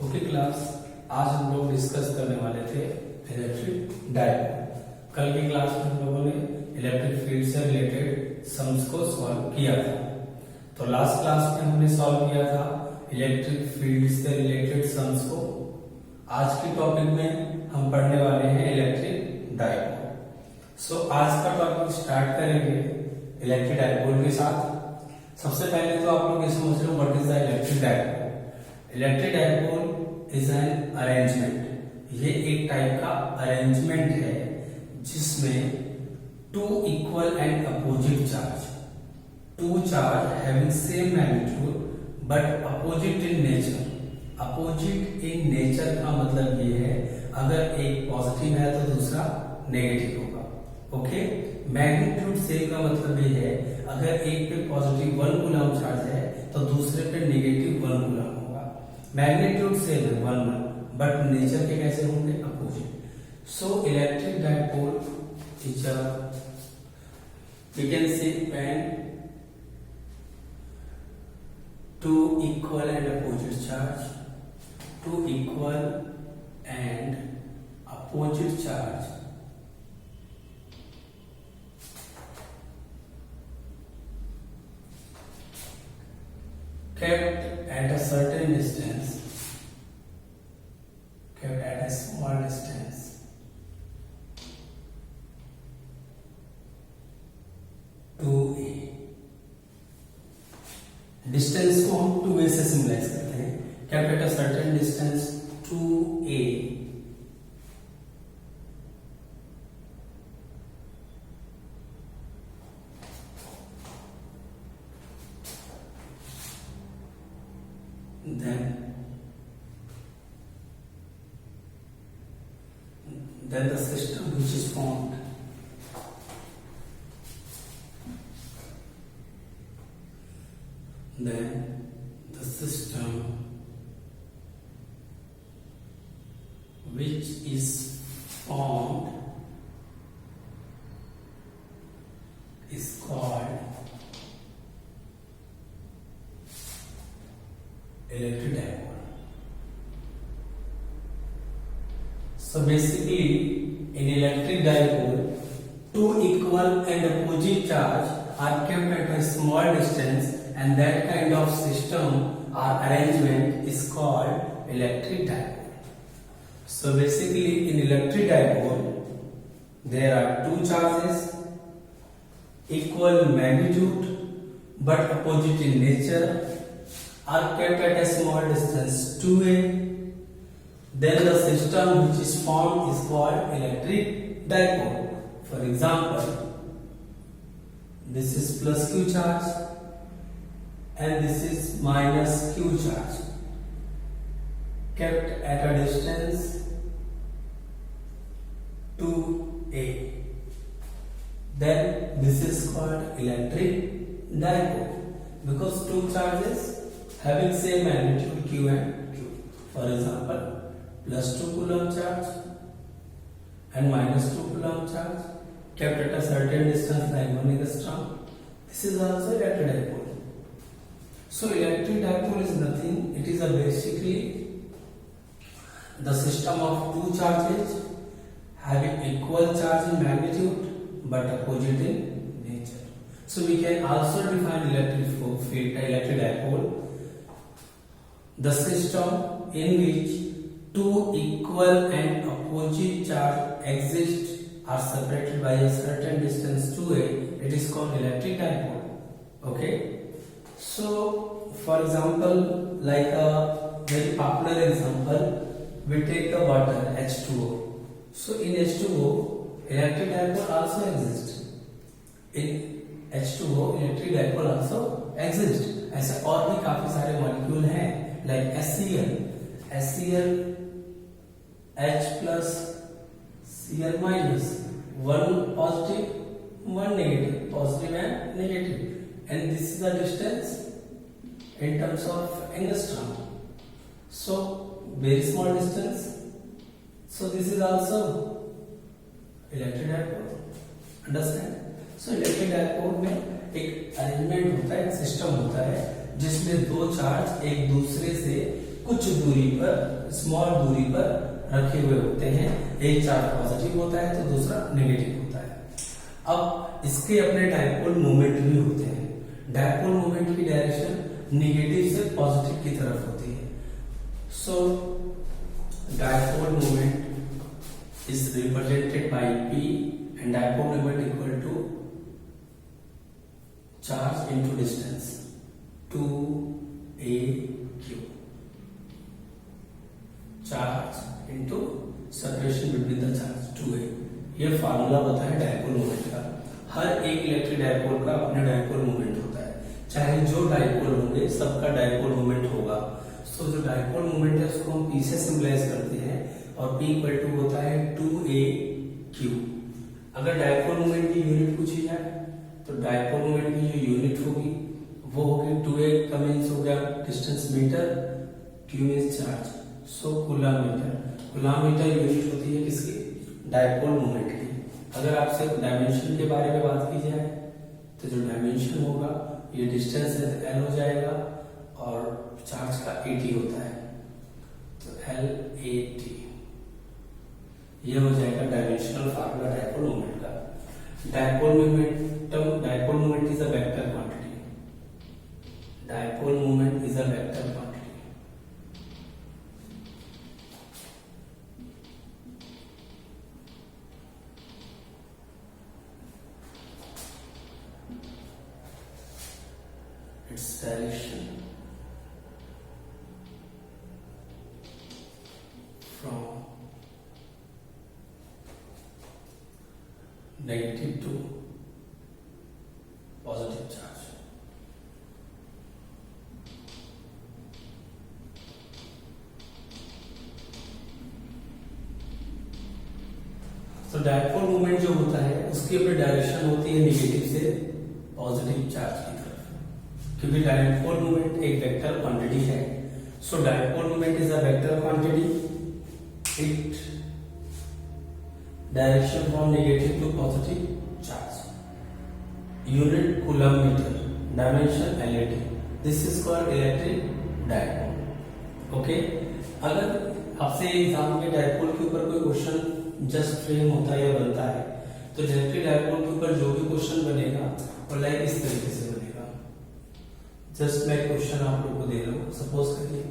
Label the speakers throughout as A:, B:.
A: Okay class, आज हम लोग डिस्कस करने वाले थे इलेक्ट्रिक डायपोल। कल की क्लास में हम लोगों ने इलेक्ट्रिक फील्ड से रिलेटेड सम्स को सॉल्व किया था। तो लास्ट क्लास में हमने सॉल्व किया था इलेक्ट्रिक फील्ड से रिलेटेड सम्स को। आज की टॉपिक में हम पढ़ने वाले हैं इलेक्ट्रिक डायपोल। सो आज का टॉपिक स्टार्ट करेंगे इलेक्ट्रिक डायपोल के साथ। सबसे पहले तो आप लोग ये समझ लो what is the electric dipole. Electric dipole is an arrangement. ये एक टाइप का अरेंजमेंट है जिसमें two equal and opposite charge, two charge having same magnitude but opposite in nature. Opposite in nature का मतलब ये है अगर एक पॉजिटिव है तो दूसरा नेगेटिव होगा। ओके, मैग्नीट्यूड सेम का मतलब ये है अगर एक पे पॉजिटिव 1 कूलम चार्ज है तो दूसरे पे नेगेटिव 1 कूलम होगा। मैग्नीट्यूड सेम है 1 बट नेचर के कैसे होंगे, opposite. So electric dipole is we can say when two equal and opposite charge, two equal and opposite charge kept at a certain distance, kept at a small distance, two A. डिस्टेंस को हम 2a से symbolize करते हैं। kept at a certain distance 2a, then the system which is formed which is formed is called electric dipole. So basically in electric dipole two equal and opposite charge are kept at a small distance and that kind of system or arrangement is called electric dipole. So basically in electric dipole there are two charges equal magnitude but opposite in nature are kept at a small distance 2a. Then the system which is formed is called electric dipole. For example, this is plus q charge and this is minus q charge kept at a distance 2a. Then this is called electric dipole because two charges having same magnitude q and q. For example, plus 2 coulomb charge and minus 2 coulomb charge kept at a certain distance like 1 angstrom. This is also electric dipole. So electric dipole is nothing, it is a basically the system of two charges having equal charge in magnitude but opposite in nature. So we can also define electric dipole, the system in which two equal and opposite charge exist are separated by a certain distance 2a. It is called electric dipole. Okay. So for example, like a very popular example, we take the water H2O. So in H2O electric dipole also exists. In H2O electric dipole also exists. ऐसे और भी काफी सारे molecule हैं like HCl H plus Cl minus, one positive one negative, positive and negative, and this is the distance in terms of angstrom. So very small distance, so this is also electric dipole. Understand? So electric dipole में एक arrangement होता है, system होता है जिसमें दो charge एक दूसरे से कुछ दूरी पर, स्मॉल दूरी पर रखे हुए होते हैं। एक चार्ज पॉजिटिव होता है तो दूसरा नेगेटिव होता है। अब इसके अपने डायपोल मोमेंट भी होते हैं। डायपोल मोमेंट की डायरेक्शन नेगेटिव से पॉजिटिव की तरफ होती है। So dipole moment is represented by P and dipole moment equal to charge into distance 2AQ. Charge into separation between the charge 2A। ये फार्मूला होता है डायपोल मोमेंट का। हर एक इलेक्ट्रिक डायपोल का अपना डायपोल मोमेंट होता है। चाहे जो डायपोल होंगे सबका डायपोल मोमेंट होगा। सो जो डायपोल मोमेंट है उसको हम P से सिंबलाइज करते हैं और P इक्वल टू होता है 2AQ। अगर डायपोल मोमेंट की यूनिट पूछी जाए तो डायपोल मोमेंट की जो यूनिट होगी वो होगी 2A का मीन्स हो गया distance metre, Q means charge, so coulomb metre unit होती है किसकी? डायपोल मोमेंट की। अगर आपसे डायमेंशन के बारे में बात की जाए तो जो डायमेंशन होगा ये डिस्टेंस L हो जाएगा और चार्ज का AT होता है तो LAT। ये हो जाएगा डायमेंशनल फार्मूला डायपोल मोमेंट का। Dipole moment is a vector quantity. Dipole moment is a vector quantity. Its direction from negative to positive charge. तो डायपोल मोमेंट जो होता है उसकी अपनी डायरेक्शन होती है नेगेटिव से पॉजिटिव चार्ज की तरफ, क्योंकि डायपोल मोमेंट एक वेक्टर क्वांटिटी है। So dipole moment is a vector quantity. It direction from negative to positive charge. Unit coulomb metre, dimension LAT। This is called electric dipole. Okay, अगर आपसे exam के dipole के ऊपर कोई question just frame होता है या बनता है तो इलेक्ट्रिक डायपोल के ऊपर जो भी क्वेश्चन बनेगा वो लाइक इस तरीके से बनेगा। जस्ट मैं क्वेश्चन आप लोग को दे रहा हूं। सपोज करिए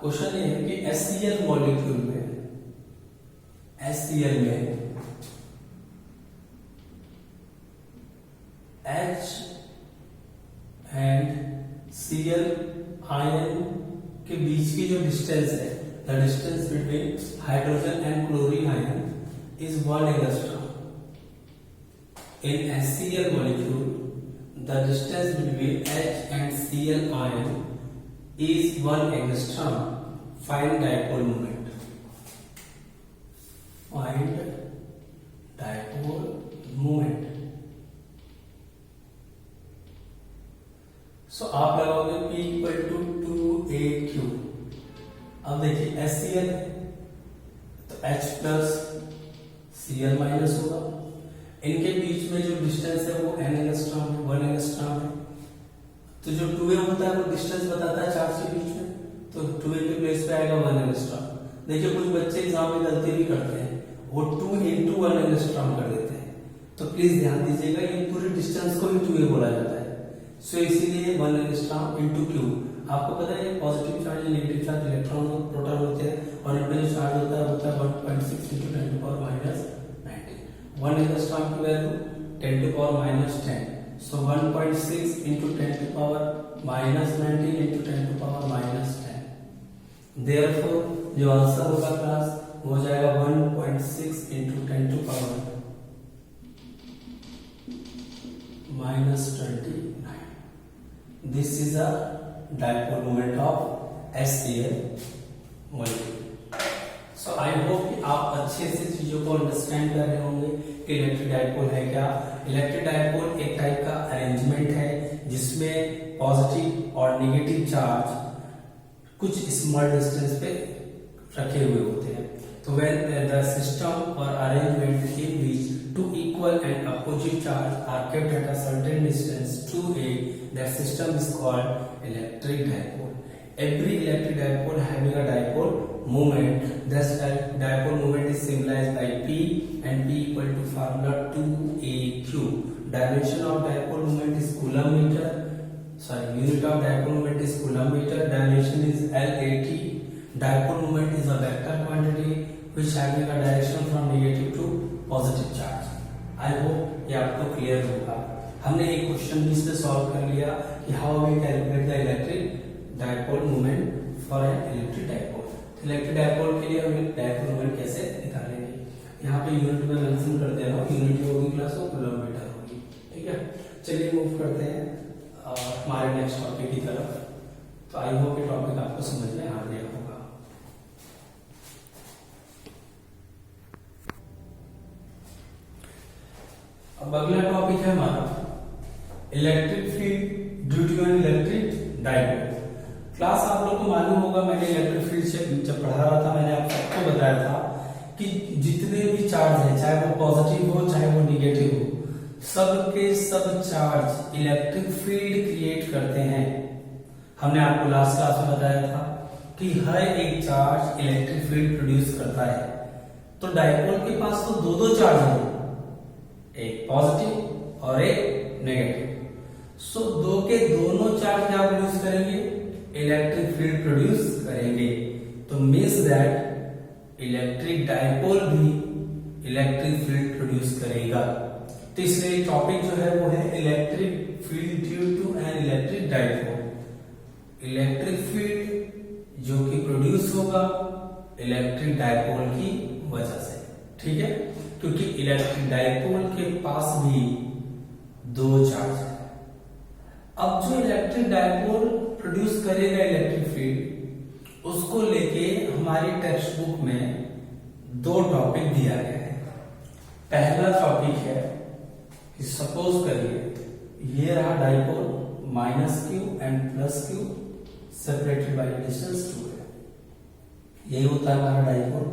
A: क्वेश्चन ये है कि HCl मॉलिक्यूल में, HCl में H एंड Cl आयन के बीच की जो डिस्टेंस है, the distance between hydrogen and chlorine ion is 1 angstrom. In HCl molecule, the distance between H and Cl ion is 1 angstrom. Find dipole moment. Find dipole moment. So आप लगाओगे P equal to 2AQ। अब देखिए HCl तो H plus Cl minus होगा। इनके बीच में जो distance है वो n एंगस्ट्रॉम है, 1 एंगस्ट्रॉम है। तो जो 2A होता है वो डिस्टेंस बताता है चार्ज के बीच में, तो 2A के प्लेस पे आएगा 1 एंगस्ट्रॉम। देखिए कुछ बच्चे एग्जाम में गलती भी करते हैं, वो 2 into 1 एंगस्ट्रॉम कर देते हैं। तो प्लीज ध्यान दीजिएगा ये पूरे डिस्टेंस को ही 2A बोला जाता है। सो इसीलिए 1 एंगस्ट्रॉम into Q। आपको पता है positive charge negative charge electron और प्रोटॉन होते हैं और इनमें जो चार्ज होता है 1.6 into 10 to the power minus 19। 1 angstrom की value 10 to the power minus 10। So 1.6 into 10 to the power minus 19 into 10 to the power minus 10। Therefore जो आंसर होगा क्लास वो हो जाएगा 1.6 into 10 to the power minus 29। This is a dipole moment of HCl molecule। So I hope कि आप अच्छे से चीजों को अंडरस्टैंड कर रहे होंगे कि इलेक्ट्रिक डायपोल है क्या। इलेक्ट्रिक डायपोल एक टाइप का अरेंजमेंट है जिसमें पॉजिटिव और नेगेटिव चार्ज कुछ स्मॉल डिस्टेंस पे रखे हुए होते हैं। तो व्हेन द सिस्टम और arrangement in which two equal equal and opposite charge are kept at a certain distance to a that system is called electric dipole. Every electric dipole having a dipole moment, thus dipole moment is symbolized by P and P equal to formula 2AQ. Dimension of dipole moment is coulomb meter. Unit of dipole moment is coulomb meter. Dimension is LAT. Dipole moment is a vector quantity which having a direction from negative to positive charge. I hope ये आपको clear होगा। हमने एक question भी इसमें solve कर लिया कि how we calculate the electric dipole moment for an electric dipole. Electric dipole के लिए हम डायपोल मोमेंट कैसे निकालेंगे। यहाँ पे यूनिट में मेंशन कर दे रहा हूँ, यूनिट होगी क्लास और किलोमीटर होगी। ठीक है, चलिए मूव करते हैं हमारे नेक्स्ट टॉपिक की तरफ। तो आई होप ये टॉपिक आपको समझ में आ गया होगा। अब अगला टॉपिक है हमारा electric field due to an electric dipole. Class आप लोग को मालूम होगा, मैंने इलेक्ट्रिक फील्ड से जब पढ़ा रहा था मैंने आप सबको बताया था कि जितने भी चार्ज हैं, चाहे वो पॉजिटिव हो चाहे वो निगेटिव हो, सब के सब चार्ज इलेक्ट्रिक फील्ड क्रिएट करते हैं। हमने आपको लास्ट क्लास में बताया था कि हर एक चार्ज इलेक्ट्रिक फील्ड प्रोड्यूस करता है। तो डायपोल के पास तो दो दो चार्ज हैं, एक पॉजिटिव और एक नेगेटिव। सो दो के दोनों चार्ज क्या प्रोड्यूस करेंगे, इलेक्ट्रिक फील्ड प्रोड्यूस करेंगे। तो मींस दैट इलेक्ट्रिक डायपोल भी इलेक्ट्रिक फील्ड प्रोड्यूस करेगा। तो इसलिए टॉपिक जो है वो है electric field due to an electric dipole. Electric field जो कि प्रोड्यूस होगा इलेक्ट्रिक डायपोल की वजह से। ठीक है, क्योंकि इलेक्ट्रिक डायपोल के पास भी दो चार्ज है। अब जो इलेक्ट्रिक डायपोल प्रोड्यूस करेगा इलेक्ट्रिक फील्ड, उसको लेके हमारी टेक्स्ट बुक में दो टॉपिक दिया गया है। पहला टॉपिक है कि सपोज करिए ये रहा dipole -q and +q separated by distance 2 है। यही होता है हमारा डायपोल।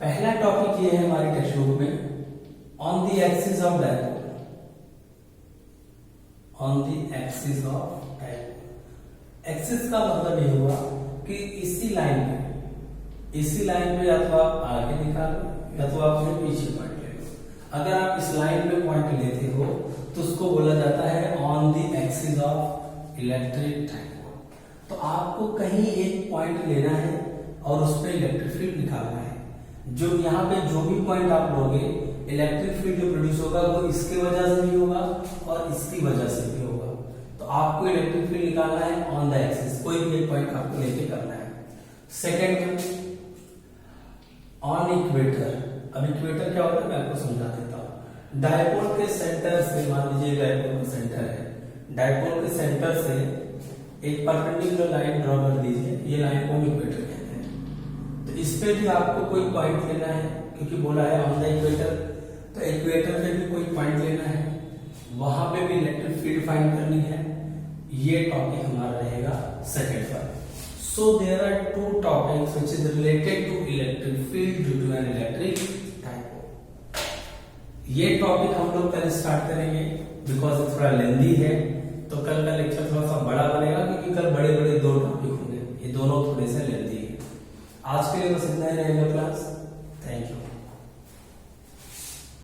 A: पहला टॉपिक ये है हमारी टेक्स्ट बुक में on the axis of dipole. On the axis of dipole, axis का मतलब ये हुआ कि इसी लाइन में या तो आप आगे निकालो या तो आप पीछे पॉइंट ले लो। अगर आप इस लाइन में पॉइंट लेते हो तो उसको बोला जाता है on the axis of electric dipole. तो आपको कहीं एक पॉइंट लेना है और उस पर इलेक्ट्रिक फील्ड निकालना है। जो यहाँ पे जो भी पॉइंट आप लोगे, इलेक्ट्रिक फील्ड जो प्रोड्यूस होगा वो इसकी वजह से भी होगा और इसकी वजह से भी होगा। तो आपको इलेक्ट्रिक फील्ड निकालना है ऑन द एक्सिस, कोई भी एक पॉइंट आपको लेके करना है। Second, on equator. अब इक्वेटर क्या होता है मैं आपको समझा देता हूँ। डायपोल के सेंटर से, मान लीजिए डायपोल का सेंटर है, डायपोल के सेंटर से एक परपेंडिकुलर लाइन ड्रॉ कर दीजिए। ये लाइन को इक्वेटर कहते हैं। तो इस पे भी आपको कोई पॉइंट लेना है, क्योंकि बोला है ऑन द इक्वेटर, तो इक्वेटर पे भी कोई पॉइंट लेना है, वहां पे भी इलेक्ट्रिक फील्ड फाइंड करनी है। ये टॉपिक हमारा रहेगा सेकंड पर। So there are two topics which is related to electric field due to an electric dipole. ये टॉपिक हम लोग कल स्टार्ट करेंगे बिकॉज ये थोड़ा लेंदी है, तो कल का लेक्चर थोड़ा सा बड़ा बनेगा क्योंकि कल बड़े बड़े दो टॉपिक होंगे, ये दोनों थोड़े से लेंदी है। आज के लिए बस इतना ही रहेगा क्लास।